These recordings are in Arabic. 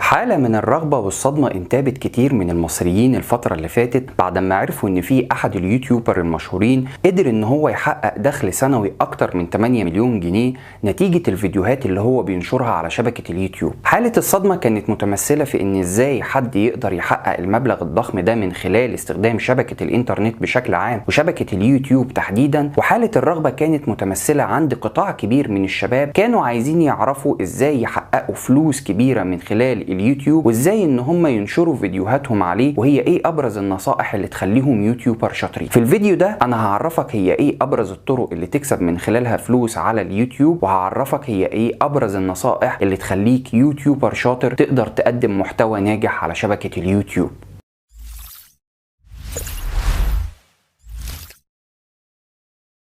حالة من الرغبة والصدمة انتابت كتير من المصريين الفترة اللي فاتت بعد ما عرفوا ان في احد اليوتيوبر المشهورين قدر ان هو يحقق دخل سنوي اكتر من 8 مليون جنيه نتيجة الفيديوهات اللي هو بينشرها على شبكة اليوتيوب. حالة الصدمة كانت متمثلة في ان ازاي حد يقدر يحقق المبلغ الضخم ده من خلال استخدام شبكة الانترنت بشكل عام وشبكة اليوتيوب تحديدا، وحالة الرغبة كانت متمثلة عند قطاع كبير من الشباب كانوا عايزين يعرفوا ازاي يحققوا فلوس كبيرة من خلال اليوتيوب وازاي ان هم ينشروا فيديوهاتهم عليه، وهي ايه ابرز النصائح اللي تخليهم يوتيوبر شاطرين. في الفيديو ده انا هعرفك هي ايه ابرز الطرق اللي تكسب من خلالها فلوس على اليوتيوب، وهعرفك هي ايه ابرز النصائح اللي تخليك يوتيوبر شاطر تقدر تقدم محتوى ناجح على شبكة اليوتيوب.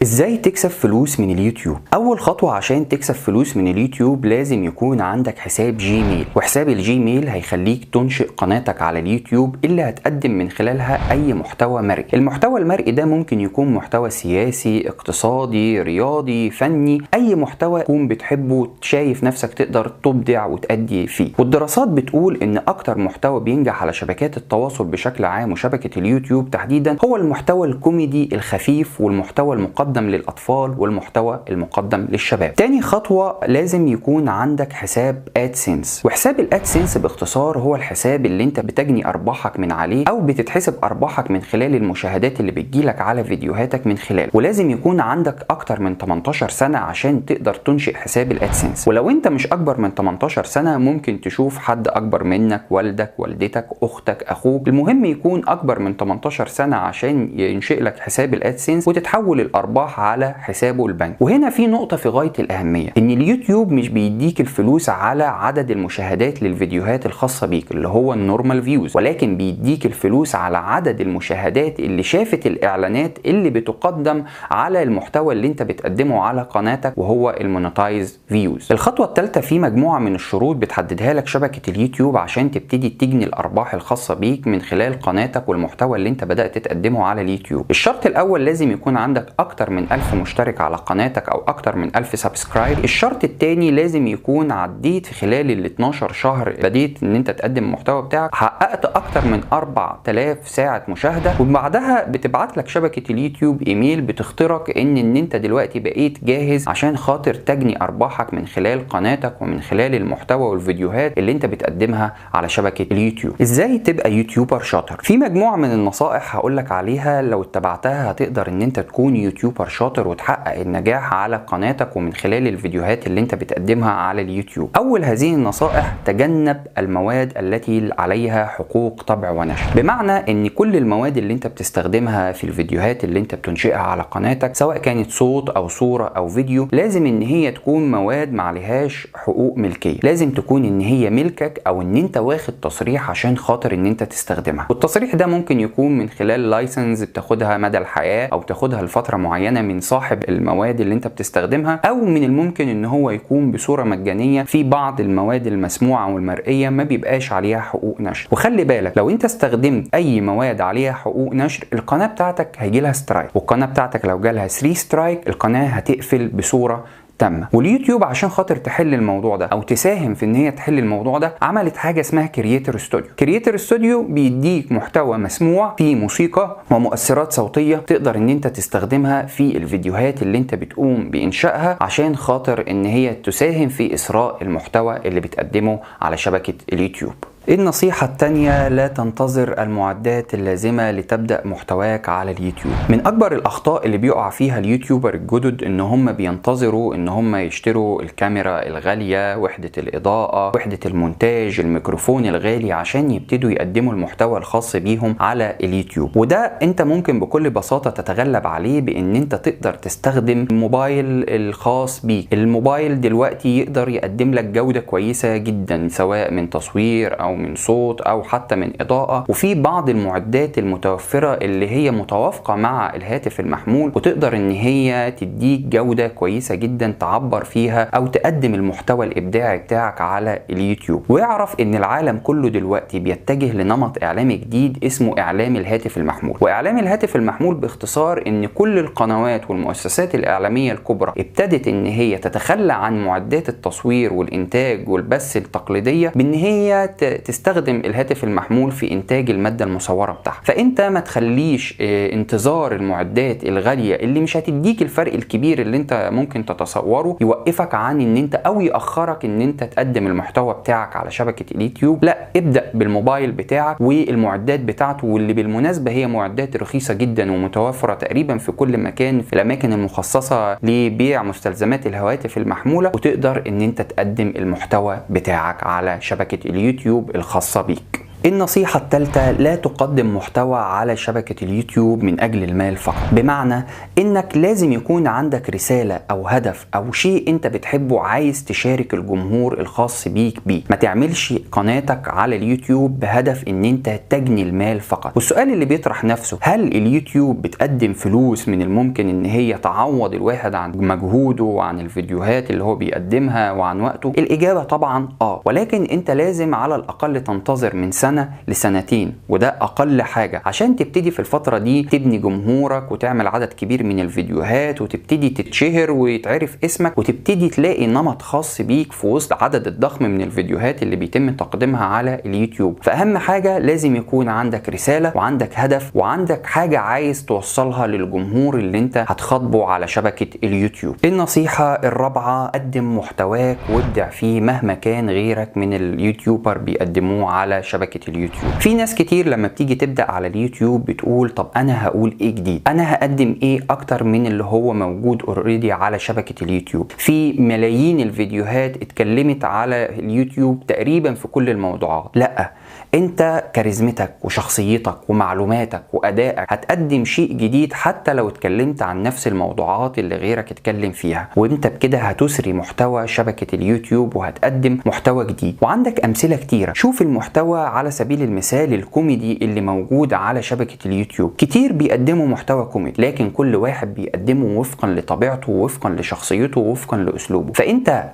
ازاي تكسب فلوس من اليوتيوب؟ اول خطوة عشان تكسب فلوس من اليوتيوب لازم يكون عندك حساب جيميل، وحساب الجيميل هيخليك تنشئ قناتك على اليوتيوب اللي هتقدم من خلالها اي محتوى مرئي. المحتوى المرئي ده ممكن يكون محتوى سياسي، اقتصادي، رياضي، فني، اي محتوى تكون بتحبه شايف نفسك تقدر تبدع وتأدي فيه. والدراسات بتقول ان اكتر محتوى بينجح على شبكات التواصل بشكل عام وشبكة اليوتيوب تحديدا هو المحتوى الكوميدي الخفيف والمحتوى المقدم للأطفال والمحتوى المقدم للشباب. تاني خطوة لازم يكون عندك حساب ادسنس، وحساب الادسنس باختصار هو الحساب اللي انت بتجني ارباحك من عليه او بتتحسب ارباحك من خلال المشاهدات اللي بتجيلك على فيديوهاتك من خلاله، ولازم يكون عندك اكتر من 18 سنة عشان تقدر تنشئ حساب الادسنس. ولو انت مش اكبر من 18 سنة ممكن تشوف حد اكبر منك، والدك، والدتك، اختك، اخوك، المهم يكون اكبر من 18 سنة عشان ينشئ لك حساب الادسنس وتتحول الارباح على حسابه البنك. وهنا في نقطة في غاية الأهمية، إن اليوتيوب مش بيديك الفلوس على عدد المشاهدات للفيديوهات الخاصة بيك اللي هو النورمال فيوز، ولكن بيديك الفلوس على عدد المشاهدات اللي شافت الإعلانات اللي بتقدم على المحتوى اللي أنت بتقدمه على قناتك وهو المونتايز فيوز. الخطوة الثالثة في مجموعة من الشروط بتحددها لك شبكة اليوتيوب عشان تبتدي تجني الأرباح الخاصة بيك من خلال قناتك والمحتوى اللي أنت بدأت تقدمه على اليوتيوب. الشرط الأول لازم يكون عندك أكتر من 1000 مشترك على قناتك او اكتر من 1000 سبسكرايب. الشرط الثاني لازم يكون عديت في خلال ال 12 شهر بديت ان انت تقدم المحتوى بتاعك حققت اكتر من 4000 ساعة مشاهدة، وبعدها بتبعت لك شبكة اليوتيوب ايميل بتخترق ان انت دلوقتي بقيت جاهز عشان خاطر تجني ارباحك من خلال قناتك ومن خلال المحتوى والفيديوهات اللي انت بتقدمها على شبكة اليوتيوب. ازاي تبقى يوتيوبر شاطر؟ في مجموعة من النصائح هقولك عليها لو اتبعتها هتقدر ان انت تكون يوتيوبر شاطر وتحقق النجاح على قناتك ومن خلال الفيديوهات اللي انت بتقدمها على اليوتيوب. اول هذه النصائح: تجنب المواد التي عليها حقوق طبع ونشر، بمعنى ان كل المواد اللي انت بتستخدمها في الفيديوهات اللي انت بتنشئها على قناتك سواء كانت صوت او صورة او فيديو لازم ان هي تكون مواد ما عليهاش حقوق ملكية، لازم تكون ان هي ملكك او ان انت واخد تصريح عشان خاطر ان انت تستخدمها. والتصريح ده ممكن يكون من خلال لايسنس بتاخدها مدى الحياة او تاخدها لفترة معينة من صاحب المواد اللي انت بتستخدمها، او من الممكن ان هو يكون بصورة مجانية في بعض المواد المسموعة والمرئية ما بيبقاش عليها حقوق نشر. وخلي بالك لو انت استخدمت اي مواد عليها حقوق نشر القناة بتاعتك هيجي لها سترايك، والقناة بتاعتك لو جالها 3 سترايك القناة هتقفل بصورة تامة. واليوتيوب عشان خاطر تحل الموضوع ده او تساهم في ان هي تحل الموضوع ده عملت حاجه اسمها كرييتور ستوديو. كرييتور ستوديو بيديك محتوى مسموع فيه موسيقى ومؤثرات صوتيه تقدر ان انت تستخدمها في الفيديوهات اللي انت بتقوم بانشائها عشان خاطر ان هي تساهم في اسراء المحتوى اللي بتقدمه على شبكه اليوتيوب. النصيحة التانية: لا تنتظر المعدات اللازمة لتبدأ محتواك على اليوتيوب. من أكبر الأخطاء اللي بيقع فيها اليوتيوبر الجدد إن هم بينتظروا إن هم يشتروا الكاميرا الغالية، وحدة الإضاءة، وحدة المونتاج، الميكروفون الغالي عشان يبتدوا يقدموا المحتوى الخاص بيهم على اليوتيوب. وده أنت ممكن بكل بساطة تتغلب عليه بإن أنت تقدر تستخدم الموبايل الخاص بيك. الموبايل دلوقتي يقدر يقدم لك جودة كويسة جدا سواء من تصوير أو او من صوت او حتى من اضاءة، وفي بعض المعدات المتوفرة اللي هي متوافقة مع الهاتف المحمول وتقدر ان هي تديك جودة كويسة جدا تعبر فيها او تقدم المحتوى الابداعي بتاعك على اليوتيوب. ويعرف ان العالم كله دلوقتي بيتجه لنمط اعلامي جديد اسمه اعلام الهاتف المحمول. واعلام الهاتف المحمول باختصار ان كل القنوات والمؤسسات الاعلامية الكبرى ابتدت ان هي تتخلى عن معدات التصوير والانتاج والبث التقليدية بان هي تستخدم الهاتف المحمول في انتاج المادة المصورة بتاعها. فانت ما تخليش انتظار المعدات الغالية اللي مش هتديك الفرق الكبير اللي انت ممكن تتصوره يوقفك عن ان انت او يأخرك ان انت تقدم المحتوى بتاعك على شبكة اليوتيوب. لا، ابدأ بالموبايل بتاعك والمعدات بتاعته، واللي بالمناسبة هي معدات رخيصة جدا ومتوفرة تقريبا في كل مكان في الاماكن المخصصة لبيع مستلزمات الهواتف المحمولة، وتقدر ان انت تقدم المحتوى بتاعك على شبكة اليوتيوب الخاصة بيك. النصيحة الثالثة: لا تقدم محتوى على شبكة اليوتيوب من أجل المال فقط. بمعنى إنك لازم يكون عندك رسالة أو هدف أو شيء أنت بتحبه عايز تشارك الجمهور الخاص بيك بيه. ما تعملش قناتك على اليوتيوب بهدف إن أنت تجني المال فقط. والسؤال اللي بيطرح نفسه: هل اليوتيوب بتقدم فلوس من الممكن إن هي تعوض الواحد عن مجهوده وعن الفيديوهات اللي هو بيقدمها وعن وقته؟ الإجابة طبعا ولكن أنت لازم على الأقل تنتظر من سنة لسنتين، وده اقل حاجة عشان تبتدي في الفترة دي تبني جمهورك وتعمل عدد كبير من الفيديوهات وتبتدي تتشهر ويتعرف اسمك وتبتدي تلاقي نمط خاص بيك في وسط عدد الضخم من الفيديوهات اللي بيتم تقديمها على اليوتيوب. فاهم حاجة؟ لازم يكون عندك رسالة وعندك هدف وعندك حاجة عايز توصلها للجمهور اللي انت هتخاطبه على شبكة اليوتيوب. النصيحة الرابعة: قدم محتواك وابدع فيه مهما كان غيرك من اليوتيوبر بيقدموه على شبكة اليوتيوب. في ناس كتير لما بتيجي تبدأ على اليوتيوب بتقول: طب انا هقول ايه جديد؟ انا هقدم ايه اكتر من اللي هو موجود اوريدي على شبكة اليوتيوب؟ في ملايين الفيديوهات اتكلمت على اليوتيوب تقريبا في كل الموضوعات. لا، انت كاريزمتك وشخصيتك ومعلوماتك وادائك هتقدم شيء جديد حتى لو اتكلمت عن نفس الموضوعات اللي غيرك اتكلم فيها، وانت بكده هتسري محتوى شبكة اليوتيوب وهتقدم محتوى جديد. وعندك امثلة كتيرة. شوف المحتوى على سبيل المثال الكوميدي اللي موجود على شبكة اليوتيوب. كتير بيقدموا محتوى كوميدي، لكن كل واحد بيقدمه وفقا لطبيعته ووفقا لشخصيته ووفقا لاسلوبه. فانت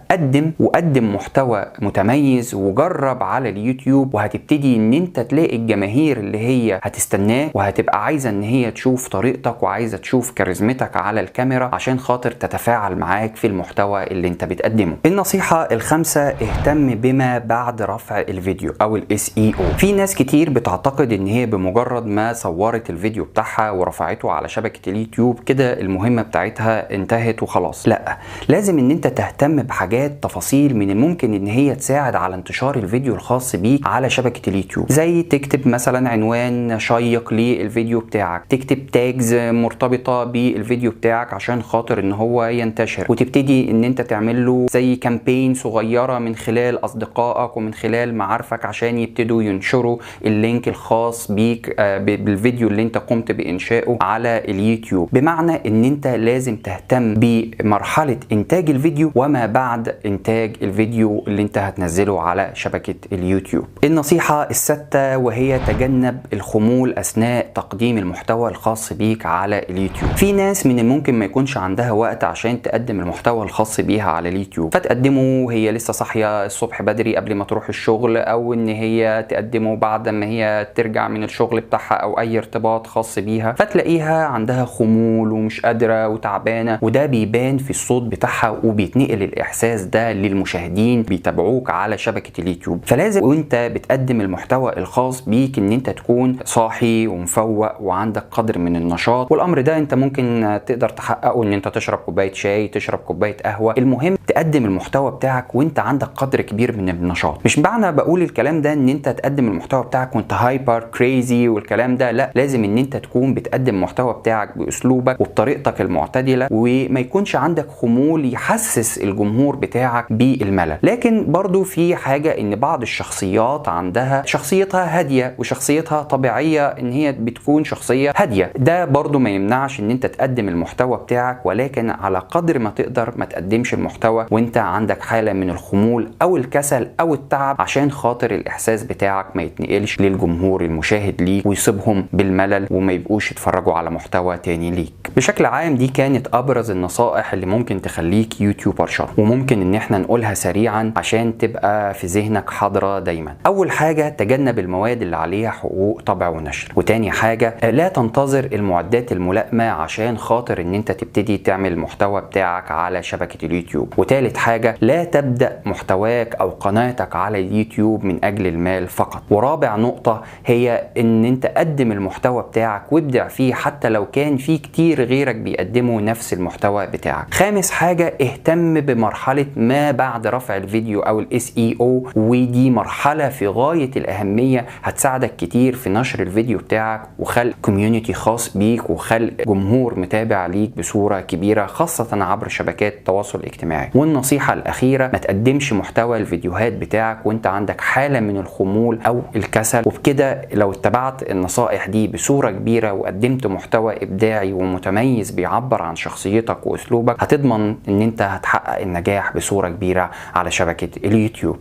قدم محتوى متميز وجرب على اليوتيوب، وهتبتدي ان انت تلاقي الجماهير اللي هي هتستناه وهتبقى عايزة ان هي تشوف طريقتك وعايزة تشوف كاريزمتك على الكاميرا عشان خاطر تتفاعل معاك في المحتوى اللي انت بتقدمه. النصيحة الخامسة: اهتم بما بعد رفع الفيديو او SEO. في ناس كتير بتعتقد ان هي بمجرد ما صورت الفيديو بتاعها ورفعته على شبكة اليوتيوب كده المهمة بتاعتها انتهت وخلاص. لا، لازم ان انت تهتم بحاجات تفاصيل من الممكن ان هي تساعد على انتشار الفيديو الخاص بيك على شبكة اليوتيوب، زي تكتب مثلا عنوان شيق للفيديو بتاعك، تكتب تاجز مرتبطة بالفيديو بتاعك عشان خاطر ان هو ينتشر، وتبتدي ان انت تعمل له زي كامبين صغيرة من خلال اصدقائك ومن خلال معارفك عشان يبتدوا ينشروا اللينك الخاص بيك بالفيديو اللي انت قمت بانشائه على اليوتيوب. بمعنى ان انت لازم تهتم بمرحلة انتاج الفيديو وما بعد انتاج الفيديو اللي انت هتنزله على شبكة اليوتيوب. النصيحة السادسة وهي: تجنب الخمول اثناء تقديم المحتوى الخاص بيك على اليوتيوب. في ناس من الممكن ما يكونش عندها وقت عشان تقدم المحتوى الخاص بيها على اليوتيوب، فتقدمه وهي لسه صاحية الصبح بدري قبل ما تروح الشغل، او ان هي تقدمه بعد ما هي ترجع من الشغل بتاعها او اي ارتباط خاص بيها، فتلاقيها عندها خمول ومش قادرة وتعبانة، وده بيبان في الصوت بتاعها وبيتنقل الاحساس ده للمشاهدين بيتابعوك على شبكة اليوتيوب. فلازم وانت بتقدم المحتوى الخاص بيك ان انت تكون صاحي ومفوق وعندك قدر من النشاط، والامر ده انت ممكن تقدر تحققه ان انت تشرب كوباية شاي، تشرب كوباية قهوة. المهم تقدم المحتوى بتاعك وانت عندك قدر كبير من النشاط. مش معنى بقول الكلام ده ان انت تقدم تقدم المحتوى بتاعك وانت هايبر كريزي والكلام ده، لا، لازم ان انت تكون بتقدم المحتوى بتاعك باسلوبك وبطريقتك المعتدله، وما يكونش عندك خمول يحسس الجمهور بتاعك بالملل. لكن برضو في حاجه، ان بعض الشخصيات عندها شخصيتها هاديه وشخصيتها طبيعيه، ان هي بتكون شخصيه هاديه، ده برضو ما يمنعش ان انت تقدم المحتوى بتاعك، ولكن على قدر ما تقدر ما تقدمش المحتوى وانت عندك حاله من الخمول او الكسل او التعب، عشان خاطر الاحساس بتاعك ما يتنقلش للجمهور المشاهد ليك ويصيبهم بالملل وما يبقوش يتفرجوا على محتوى تاني ليك. بشكل عام دي كانت ابرز النصائح اللي ممكن تخليك يوتيوبر شاطر، وممكن ان احنا نقولها سريعا عشان تبقى في ذهنك حاضره دايما. اول حاجه، تجنب المواد اللي عليها حقوق طبع ونشر. وتاني حاجه، لا تنتظر المعدات الملائمه عشان خاطر ان انت تبتدي تعمل المحتوى بتاعك على شبكه اليوتيوب. وتالت حاجه، لا تبدا محتواك او قناتك على اليوتيوب من اجل المال فقط. ورابع نقطه هي ان انت قدم المحتوى بتاعك وابدع فيه حتى لو كان في كتير غيرك بيقدموا نفس المحتوى بتاعك. خامس حاجه، اهتم بمرحله ما بعد رفع الفيديو او SEO، ودي مرحله في غايه الاهميه، هتساعدك كتير في نشر الفيديو بتاعك وخلق كوميونتي خاص بيك وخلق جمهور متابع ليك بصوره كبيره، خاصه عبر شبكات التواصل الاجتماعي. والنصيحه الاخيره، ما تقدمش محتوى الفيديوهات بتاعك وانت عندك حاله من الخمول او الكسل. وبكده لو اتبعت النصائح دي بصوره كبيره وقدمت محتوى ابداعي ومتميز بيعبر عن شخصيتك واسلوبك، هتضمن ان انت هتحقق النجاح بصوره كبيره على شبكه اليوتيوب.